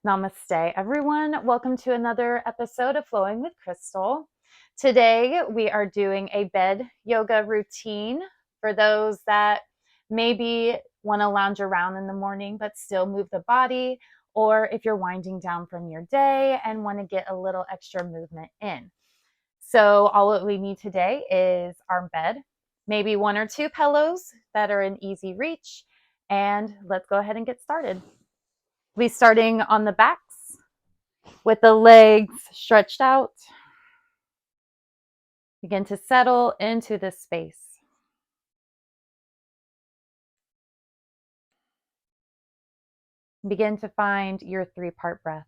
Namaste, everyone. Welcome to another episode of Flowing with Crystal. Today, we are doing a bed yoga routine for those that maybe want to lounge around in the morning but still move the body, or if you're winding down from your day and want to get a little extra movement in. So, all that we need today is our bed, maybe one or two pillows that are in easy reach, and let's go ahead and get started. We'll be starting on the backs with the legs stretched out. Begin to settle into this space. Begin to find your 3-part breath.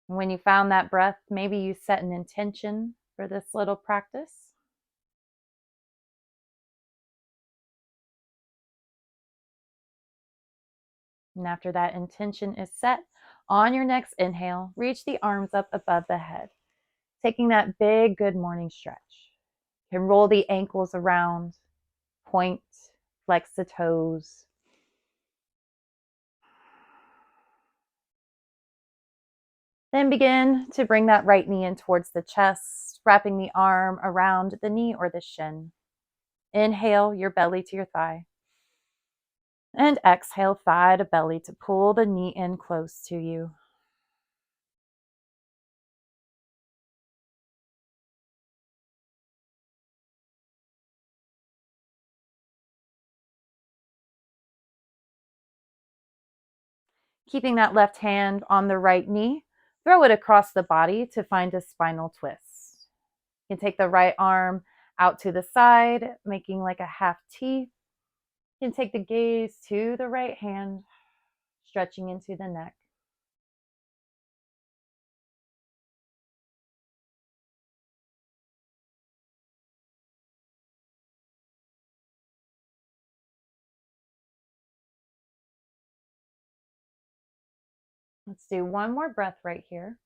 When you found that breath, maybe you set an intention for this little practice. And after that intention is set, on your next inhale, reach the arms up above the head, taking that big good morning stretch. You can roll the ankles around, point, flex the toes. Then begin to bring that right knee in towards the chest, wrapping the arm around the knee or the shin. Inhale your belly to your thigh. And exhale thigh to belly to pull the knee in close to you. Keeping that left hand on the right knee, throw it across the body to find a spinal twist. You can take the right arm out to the side, making like a half T. You can take the gaze to the right hand, stretching into the neck. Let's do one more breath right here.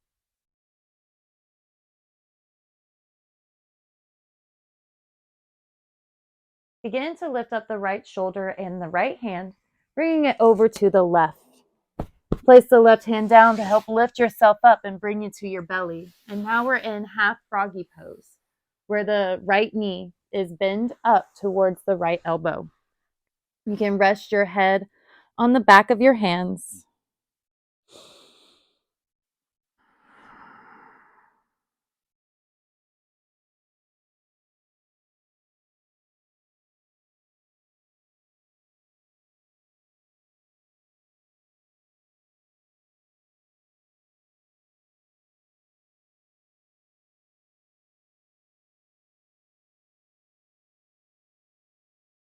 Begin to lift up the right shoulder and the right hand, bringing it over to the left. Place the left hand down to help lift yourself up and bring you to your belly. And now we're in half froggy pose, where the right knee is bent up towards the right elbow. You can rest your head on the back of your hands.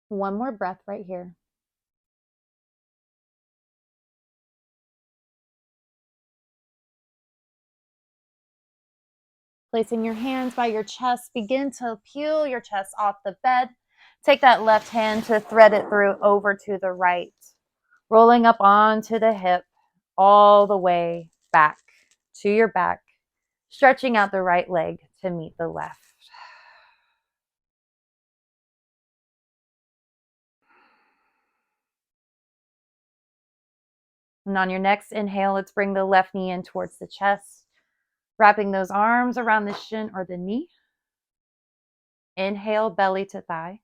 One more breath right here. Placing your hands by your chest, begin to peel your chest off the bed. Take that left hand to thread it through over to the right, rolling up onto the hip, all the way back to your back, stretching out the right leg to meet the left. And on your next inhale, let's bring the left knee in towards the chest, wrapping those arms around the shin or the knee. Inhale, belly to thigh.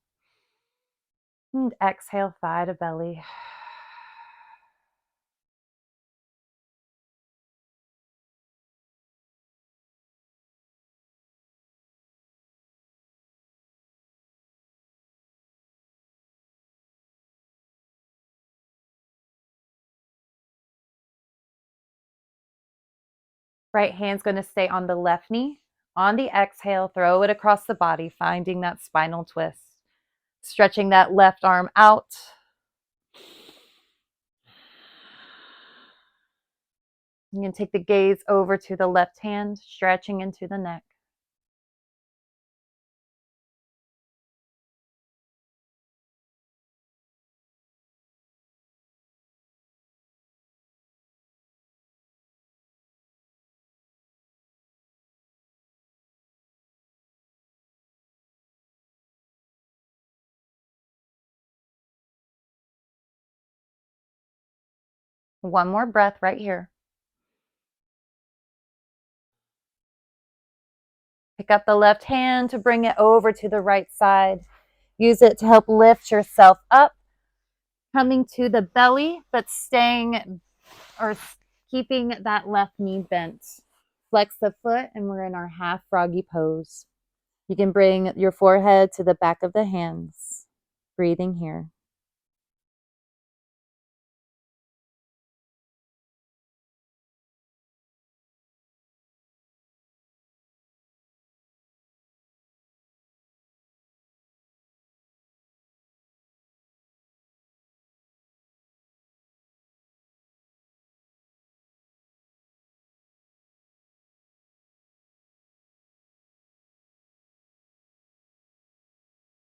And exhale, thigh to belly. Right hand's going to stay on the left knee. On the exhale, throw it across the body, finding that spinal twist. Stretching that left arm out. You can take the gaze over to the left hand, stretching into the neck. One more breath right here. Pick up the left hand to bring it over to the right side. Use it to help lift yourself up, coming to the belly, but staying or keeping that left knee bent. Flex the foot, and we're in our half froggy pose. You can bring your forehead to the back of the hands, breathing here.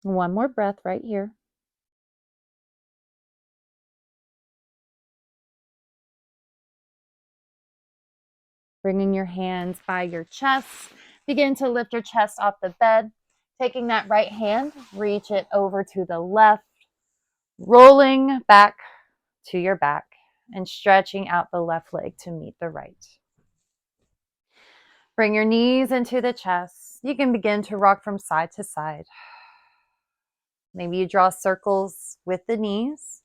One more breath right here. Bringing your hands by your chest. Begin to lift your chest off the bed. Taking that right hand, reach it over to the left, rolling back to your back and stretching out the left leg to meet the right. Bring your knees into the chest. You can begin to rock from side to side. Maybe you draw circles with the knees.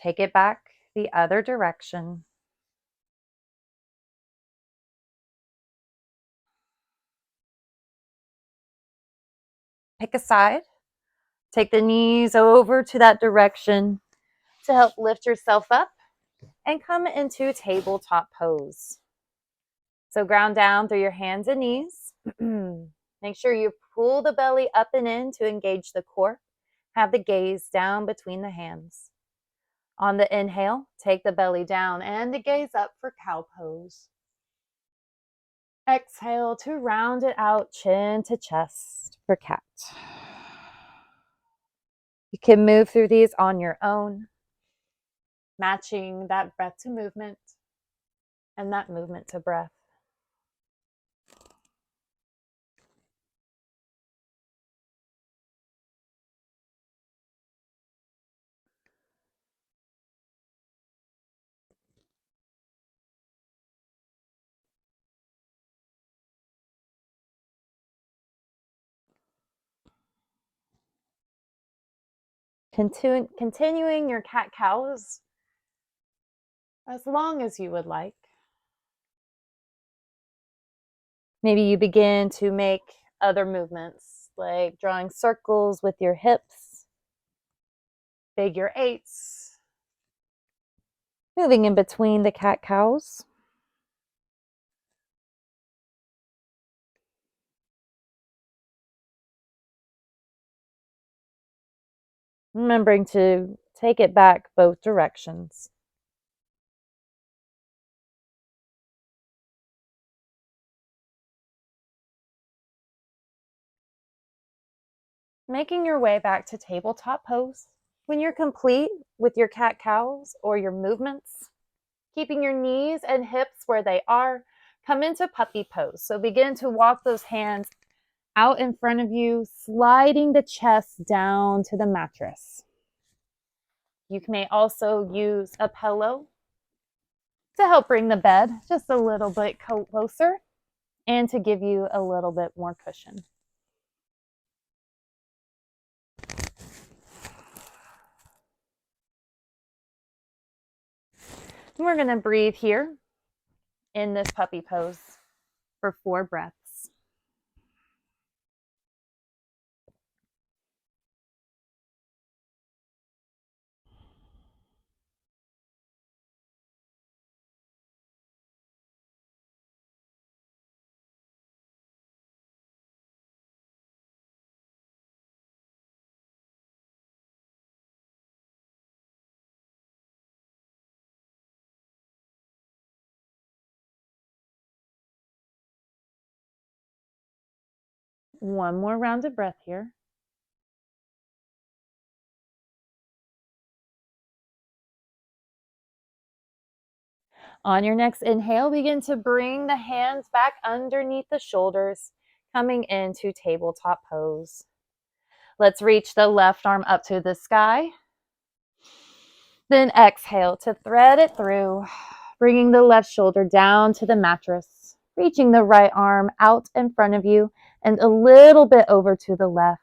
Take it back the other direction. Pick a side. Take the knees over to that direction to help lift yourself up and come into tabletop pose. So ground down through your hands and knees. Make sure you pull the belly up and in to engage the core. Have the gaze down between the hands. On the inhale, take the belly down and the gaze up for cow pose. Exhale to round it out, chin to chest for cat. You can move through these on your own, matching that breath to movement and that movement to breath. Continuing your cat-cows as long as you would like. Maybe you begin to make other movements, like drawing circles with your hips, figure eights, moving in between the cat-cows. Remembering to take it back both directions. Making your way back to tabletop pose. When you're complete with your cat-cows or your movements, keeping your knees and hips where they are, come into puppy pose. So begin to walk those hands out in front of you, sliding the chest down to the mattress. You may also use a pillow to help bring the bed just a little bit closer and to give you a little bit more cushion. We're going to breathe here in this puppy pose for 4 breaths. One more round of breath here. On your next inhale, begin to bring the hands back underneath the shoulders, coming into tabletop pose. Let's reach the left arm up to the sky. Then exhale to thread it through, bringing the left shoulder down to the mattress, reaching the right arm out in front of you and a little bit over to the left.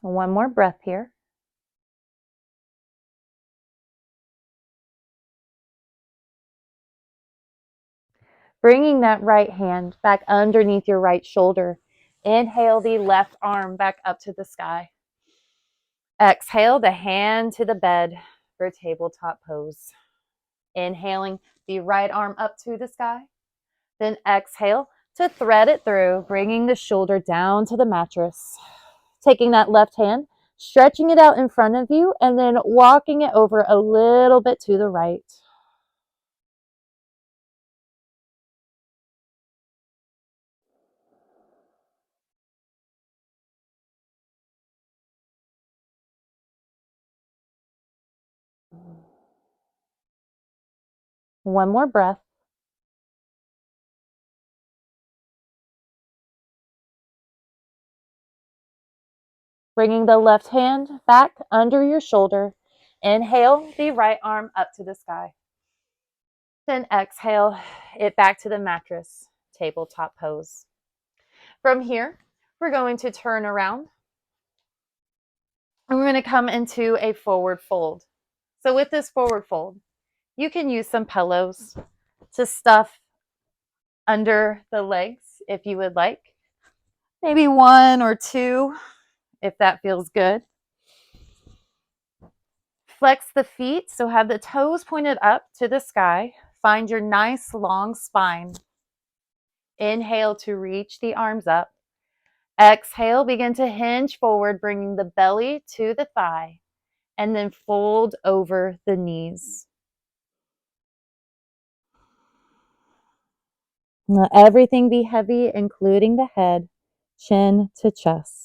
One more breath here. Bringing that right hand back underneath your right shoulder. Inhale the left arm back up to the sky. Exhale the hand to the bed for tabletop pose. Inhaling the right arm up to the sky. Then exhale to thread it through, bringing the shoulder down to the mattress. Taking that left hand, stretching it out in front of you, and then walking it over a little bit to the right. One more breath. Bringing the left hand back under your shoulder. Inhale the right arm up to the sky. Then exhale it back to the mattress, tabletop pose. From here, we're going to turn around and we're going to come into a forward fold. So with this forward fold, you can use some pillows to stuff under the legs if you would like. Maybe one or two if that feels good. Flex the feet, so have the toes pointed up to the sky. Find your nice long spine. Inhale to reach the arms up. Exhale, begin to hinge forward, bringing the belly to the thigh, and then fold over the knees. Let everything be heavy, including the head, chin to chest.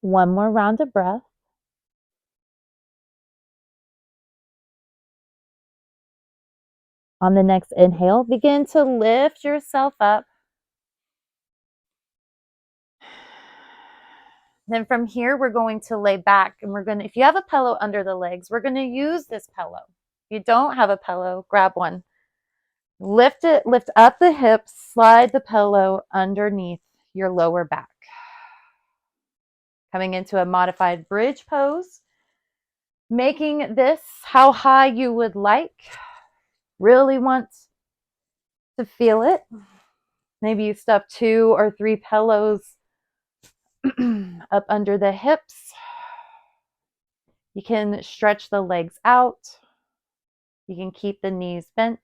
One more round of breath. On the next inhale, begin to lift yourself up. Then from here, we're going to lay back and if you have a pillow under the legs, we're going to use this pillow. If you don't have a pillow, grab one. Lift up the hips, slide the pillow underneath your lower back. Coming into a modified bridge pose, making this how high you would like. Really want to feel it. Maybe you stuff 2 or 3 pillows up under the hips. You can stretch the legs out. You can keep the knees bent.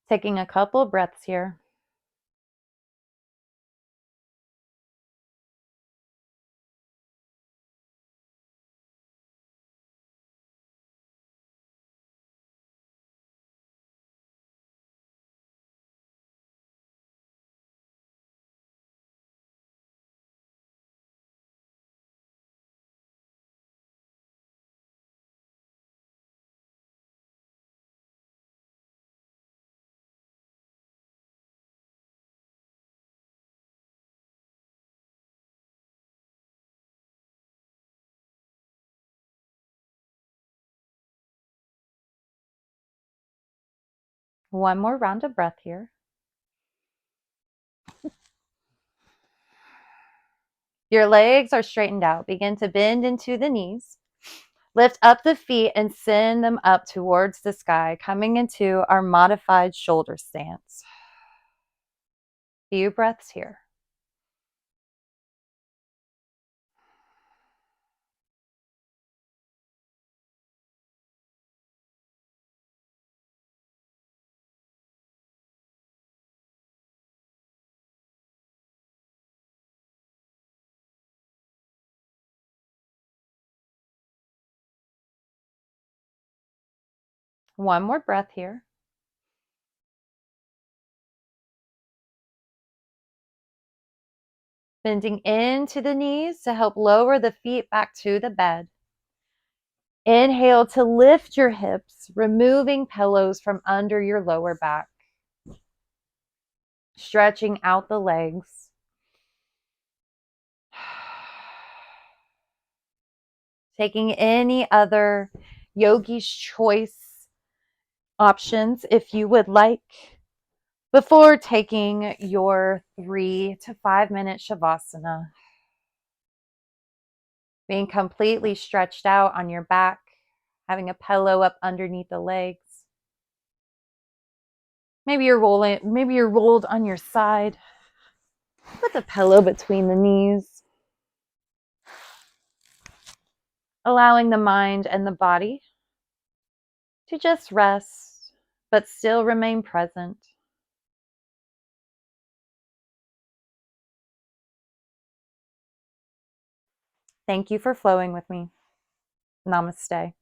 Taking a couple breaths here. One more round of breath here. Your legs are straightened out. Begin to bend into the knees. Lift up the feet and send them up towards the sky, coming into our modified shoulder stance. Few breaths here. One more breath here. Bending into the knees to help lower the feet back to the bed. Inhale to lift your hips, removing pillows from under your lower back. Stretching out the legs. Taking any other yogi's choice options if you would like before taking your 3 to 5 minute Shavasana. Being completely stretched out on your back, having a pillow up underneath the legs. Maybe you're rolled on your side with a pillow between the knees. Allowing the mind and the body to just rest, but still remain present. Thank you for flowing with me. Namaste.